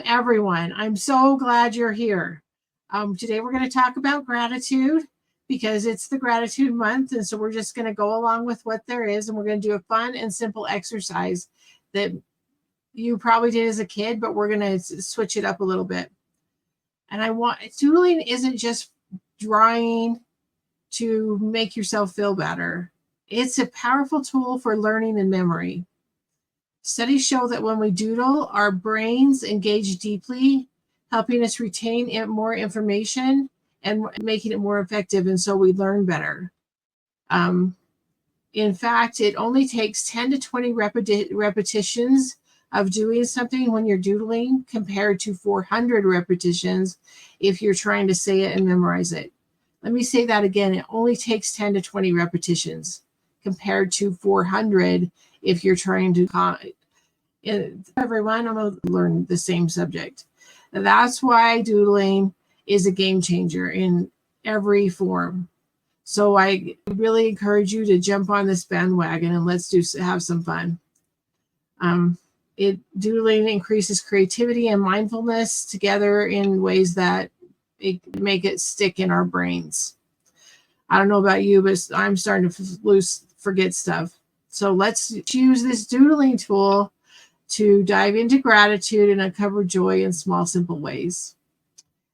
Everyone, I'm so glad you're here. Today we're going to talk about gratitude because it's the gratitude month, and so we're just going to go along with what there is, and we're going to do a fun and simple exercise that you probably did as a kid, but we're going to switch it up a little bit. And doodling isn't just drawing to make yourself feel better. It's a powerful tool for learning and memory. Studies show that when we doodle, our brains engage deeply, helping us retain more information and making it more effective, and so we learn better. In fact, it only takes 10 to 20 repetitions of doing something when you're doodling compared to 400 repetitions if you're trying to say it and memorize it. Let me say that again. It only takes 10 to 20 repetitions compared to 400 if you're trying to everyone, I'm going to learn the same subject. That's why doodling is a game changer in every form. So I really encourage you to jump on this bandwagon and let's have some fun. Doodling increases creativity and mindfulness together in ways that make it stick in our brains. I don't know about you, but I'm starting to forget stuff. So let's use this doodling tool to dive into gratitude and uncover joy in small, simple ways.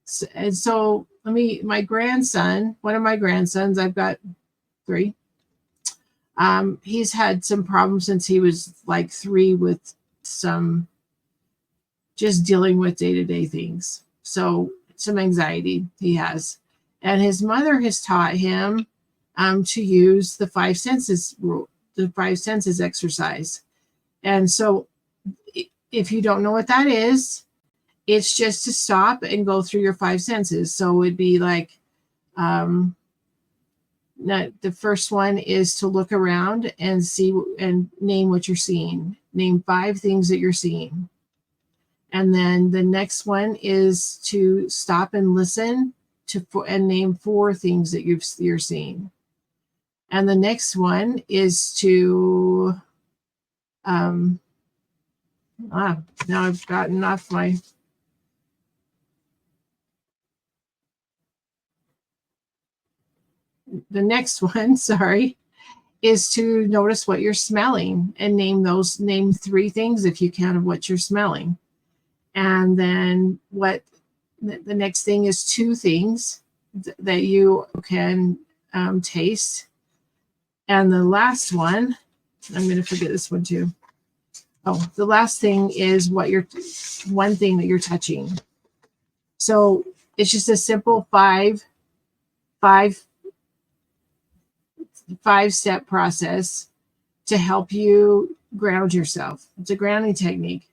So my grandson, one of my grandsons, I've got 3. He's had some problems since he was like 3 with some just dealing with day-to-day things. So some anxiety he has. And his mother has taught him to use the 5 senses rule, the 5 senses exercise. And so if you don't know what that is, it's just to stop and go through your 5 senses. So it'd be like, the first one is to look around and see and name what you're seeing. Name 5 things that you're seeing. And then the next one is to stop and listen and name 4 things that you're seeing. And the next one is to, now I've gotten off my, the next one, sorry, is to notice what you're smelling and name 3 things if you can of what you're smelling. And then the next thing is 2 things that you can taste. And the last one, I'm going to forget this one too. Oh, the last thing is one thing that you're touching. So it's just a simple 5-step process to help you ground yourself. It's a grounding technique.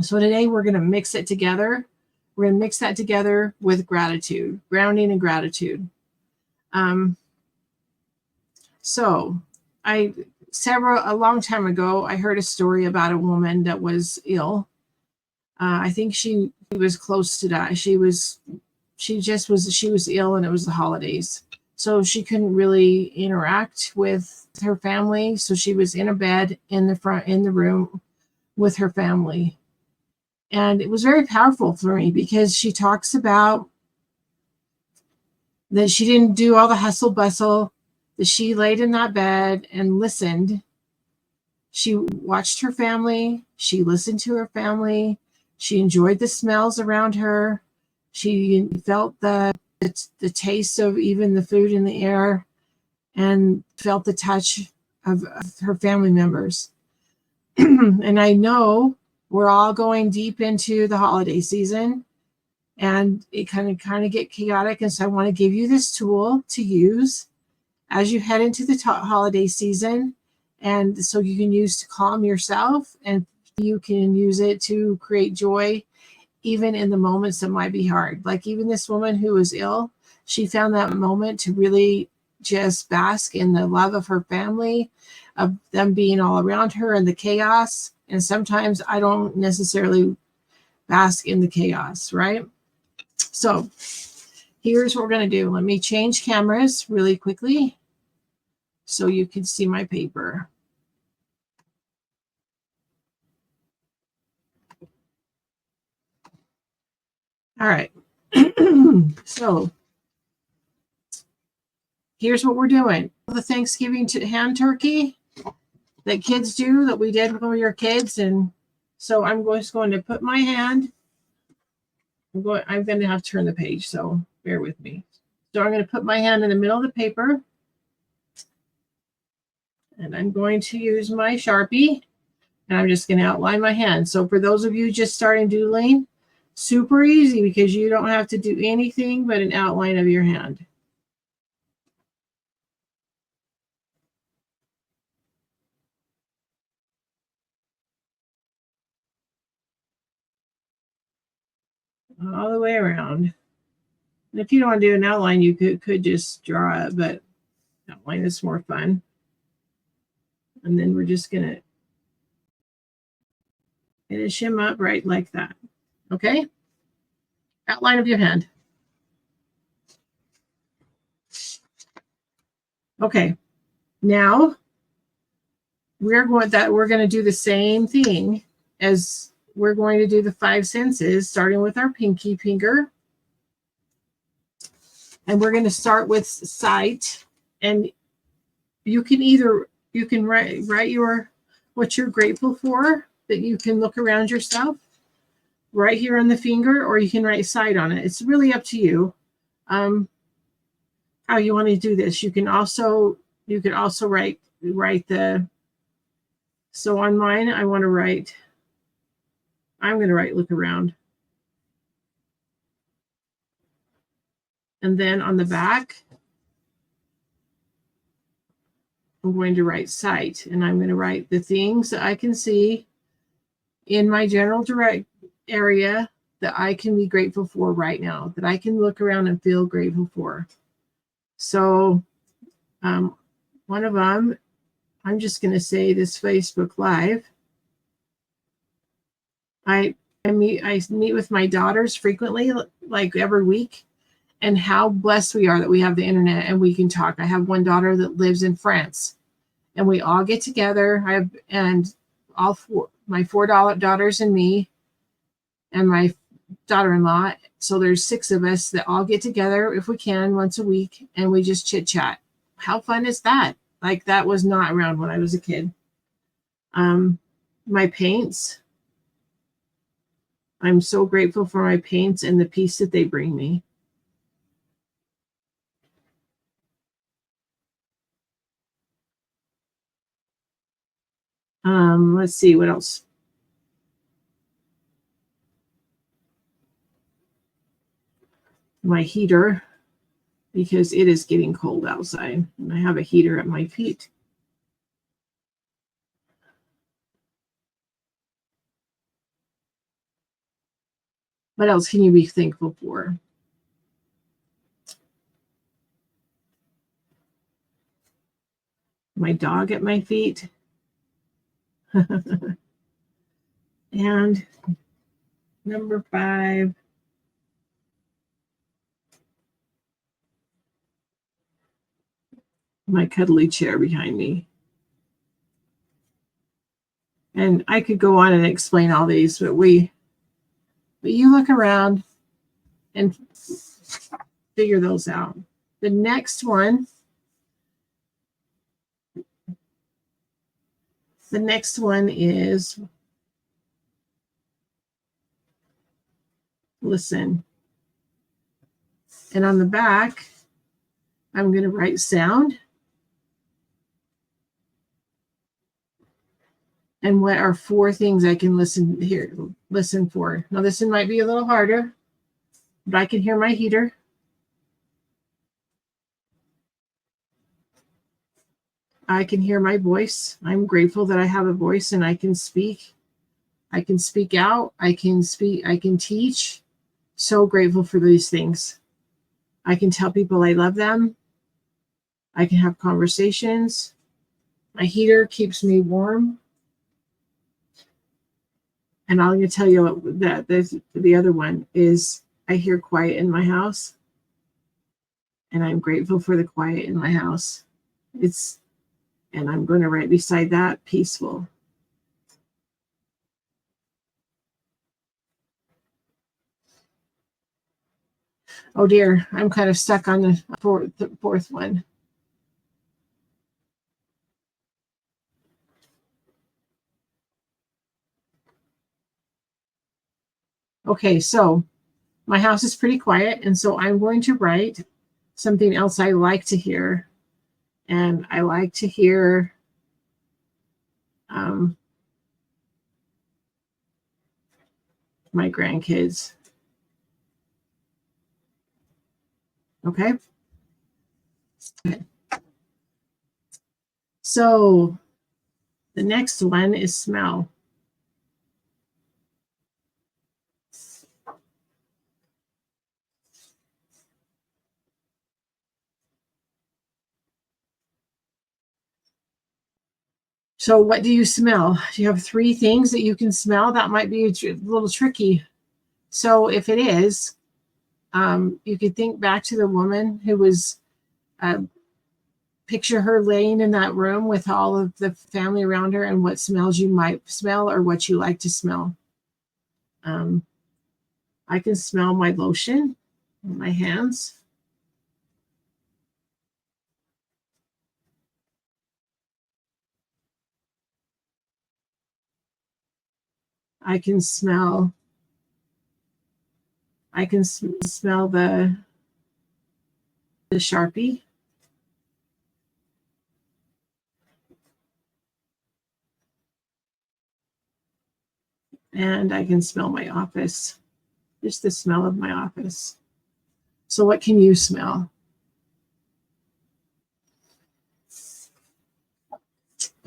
So today we're going to mix it together. We're going to mix that together with gratitude, grounding and gratitude. So a long time ago, I heard a story about a woman that was ill. I think she was close to die. She was ill, and it was the holidays. So she couldn't really interact with her family. So she was in a bed in the room with her family. And it was very powerful for me because she talks about that she didn't do all the hustle bustle, that she laid in that bed and listened. She watched her family. She listened to her family. She enjoyed the smells around her. She felt the taste of even the food in the air and felt the touch of her family members. And I know we're all going deep into the holiday season, and it kind of get chaotic. And so I want to give you this tool to use as you head into the holiday season. And so you can use to calm yourself, and you can use it to create joy, even in the moments that might be hard. Like even this woman who was ill, she found that moment to really just bask in the love of her family, of them being all around her and the chaos. And sometimes I don't necessarily bask in the chaos, right? So here's what we're going to do. Let me change cameras really quickly. so you can see my paper. All right. So here's what we're doing. The Thanksgiving hand turkey that kids do, that we did when we were kids. And so I'm just going to put my hand. I'm going to have to turn the page, so bear with me. So I'm going to put my hand in the middle of the paper. And I'm going to use my Sharpie. And I'm just going to outline my hand. So for those of you just starting doodling, super easy because you don't have to do anything but an outline of your hand. All the way around. And if you don't want to do an outline, you could just draw it, but outline is more fun. And then we're just going to finish him up right like that. Okay? Outline of your hand. Okay. Now we're going to do the same thing as we're going to do the 5 senses, starting with our pinky finger. And we're going to start with sight. And you can write your what you're grateful for, that you can look around yourself right here on the finger, or you can write sight on it. It's really up to you how you want to do this. You could also write the, so on mine I'm going to write look around. And then on the back, I'm going to write sight, and I'm going to write the things that I can see in my general direct area that I can be grateful for right now, that I can look around and feel grateful for. So one of them, I'm just going to say this Facebook Live. I meet with my daughters frequently, like every week, and how blessed we are that we have the internet and we can talk. I have one daughter that lives in France, and we all get together. My 4 daughters and me and my daughter-in-law. So there's 6 of us that all get together if we can once a week, and we just chit chat. How fun is that? Like, that was not around when I was a kid. My paints. I'm so grateful for my paints and the peace that they bring me. Let's see what else. My heater, because it is getting cold outside, and I have a heater at my feet. What else can you be thankful for? My dog at my feet. And number 5. My cuddly chair behind me. And I could go on and explain all these, but you look around and figure those out. The next one is listen. And on the back, I'm going to write sound. And what are 4 things I can listen for? Now, this one might be a little harder, but I can hear my heater. I can hear my voice. I'm grateful that I have a voice and I can speak. I can speak out. I can teach. So grateful for these things. I can tell people I love them. I can have conversations. My heater keeps me warm. And I'm going to tell you that the other one is I hear quiet in my house. And I'm grateful for the quiet in my house. It's And I'm going to write beside that peaceful. Oh dear, I'm kind of stuck on the fourth one. Okay, so my house is pretty quiet, and so I'm going to write something else I like to hear. And I like to hear my grandkids. Okay. So the next one is smell. So what do you smell? Do you have 3 things that you can smell? That might be a little tricky. So if it is, you could think back to the woman who was, picture her laying in that room with all of the family around her and what smells you might smell or what you like to smell. I can smell my lotion on my hands. I can smell the Sharpie. And I can smell my office. Just the smell of my office. So what can you smell?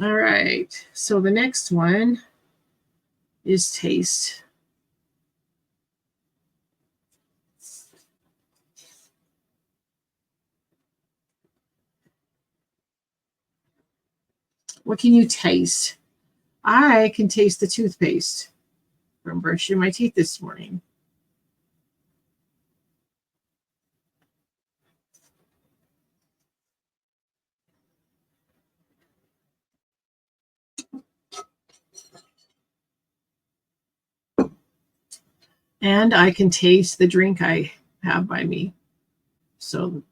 All right. So the next one is taste. What can you taste? I can taste the toothpaste from brushing my teeth this morning. And I can taste the drink I have by me. So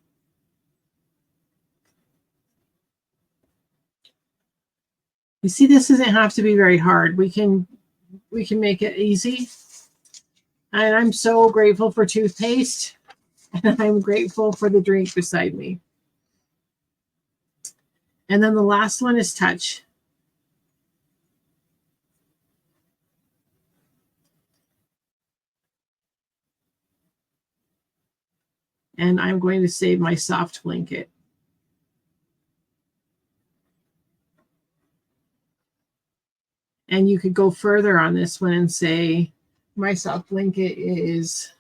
you see, this doesn't have to be very hard. We can make it easy. And I'm so grateful for toothpaste. And I'm grateful for the drink beside me. And then the last one is touch. And I'm going to save my soft blanket. And you could go further on this one and say, my soft blanket is,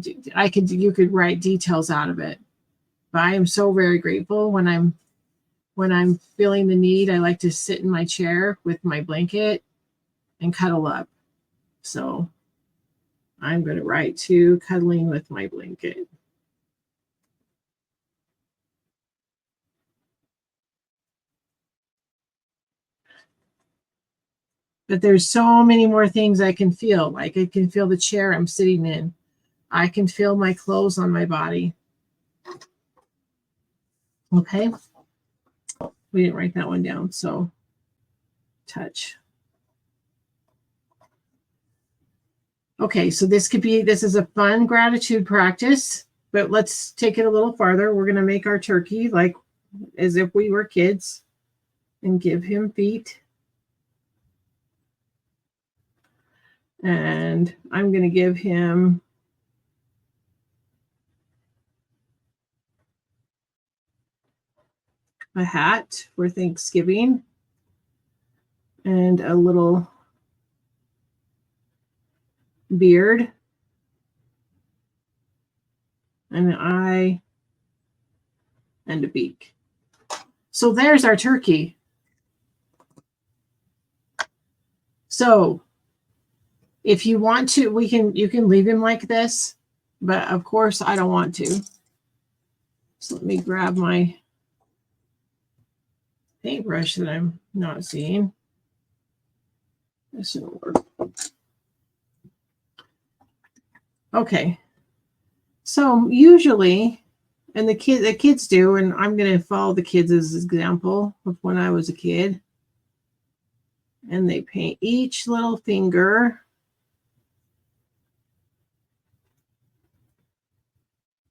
you could write details out of it. But I am so very grateful when I'm feeling the need. I like to sit in my chair with my blanket and cuddle up. So I'm going to write to cuddling with my blanket. But there's so many more things I can feel. Like I can feel the chair I'm sitting in. I can feel my clothes on my body. Okay. We didn't write that one down. So touch. Okay, so this is a fun gratitude practice, but let's take it a little farther. We're going to make our turkey like as if we were kids and give him feet. And I'm going to give him a hat for Thanksgiving and a little beard and an eye and a beak. So there's our turkey. So if you want to, you can leave him like this, but of course I don't want to. So let me grab my paintbrush that I'm not seeing. This shouldn't work. Okay. So usually, and the kids do, and I'm going to follow the kids as an example of when I was a kid. And they paint each little finger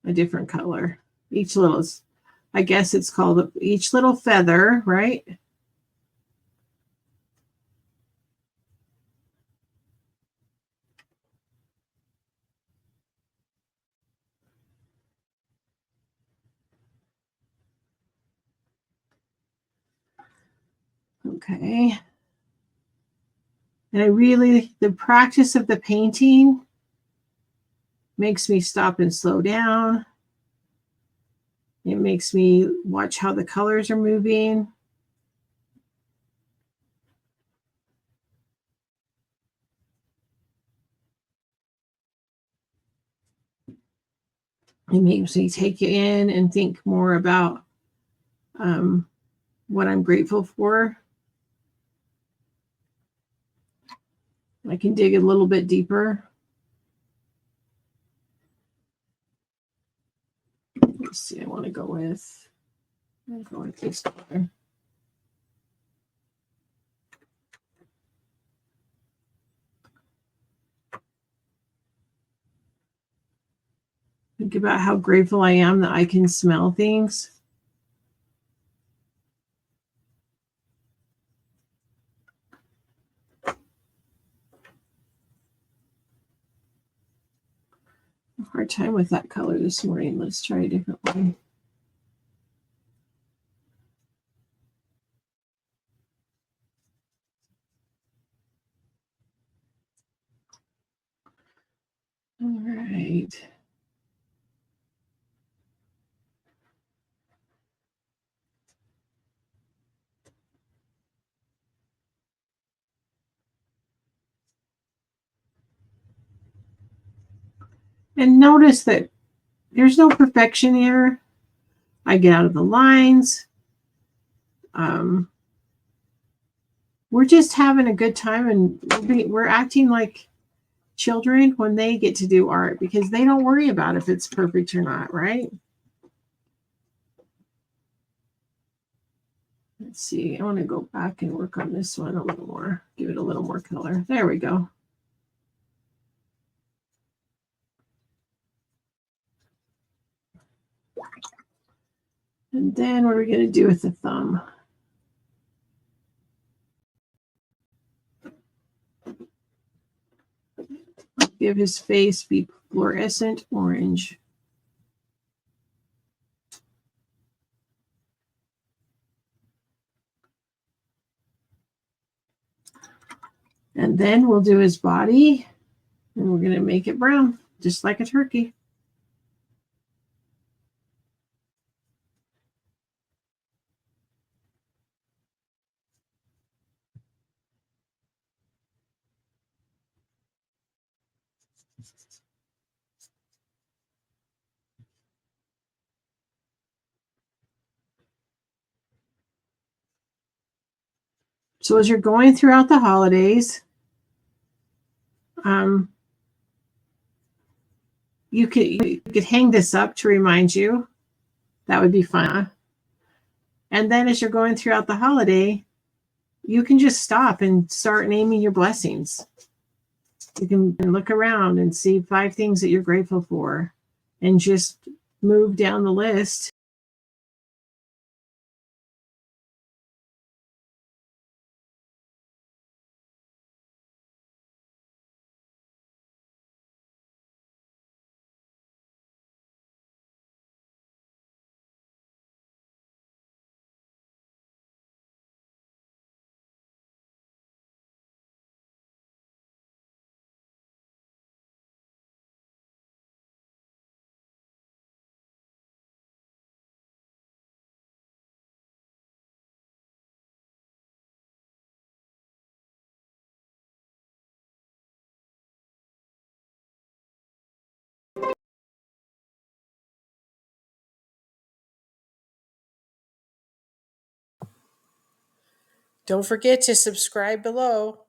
a different color. Each little, I guess it's called each little feather, right? Okay. And the practice of the painting makes me stop and slow down. It makes me watch how the colors are moving. It makes me take you in and think more about what I'm grateful for. I can dig a little bit deeper. Let's see, I want to go with this color. Think about how grateful I am that I can smell things. Hard time with that color this morning. Let's try a different one. All right. And notice that there's no perfection here. I get out of the lines. We're just having a good time, and we're acting like children when they get to do art because they don't worry about if it's perfect or not, right? Let's see. I want to go back and work on this one a little more. Give it a little more color. There we go. And then what are we going to do with the thumb? Give his face be fluorescent orange. And then we'll do his body, and we're going to make it brown, just like a turkey. So as you're going throughout the holidays, you could hang this up to remind you. That would be fun. And then as you're going throughout the holiday, you can just stop and start naming your blessings. You can look around and see 5 things that you're grateful for and just move down the list. Don't forget to subscribe below.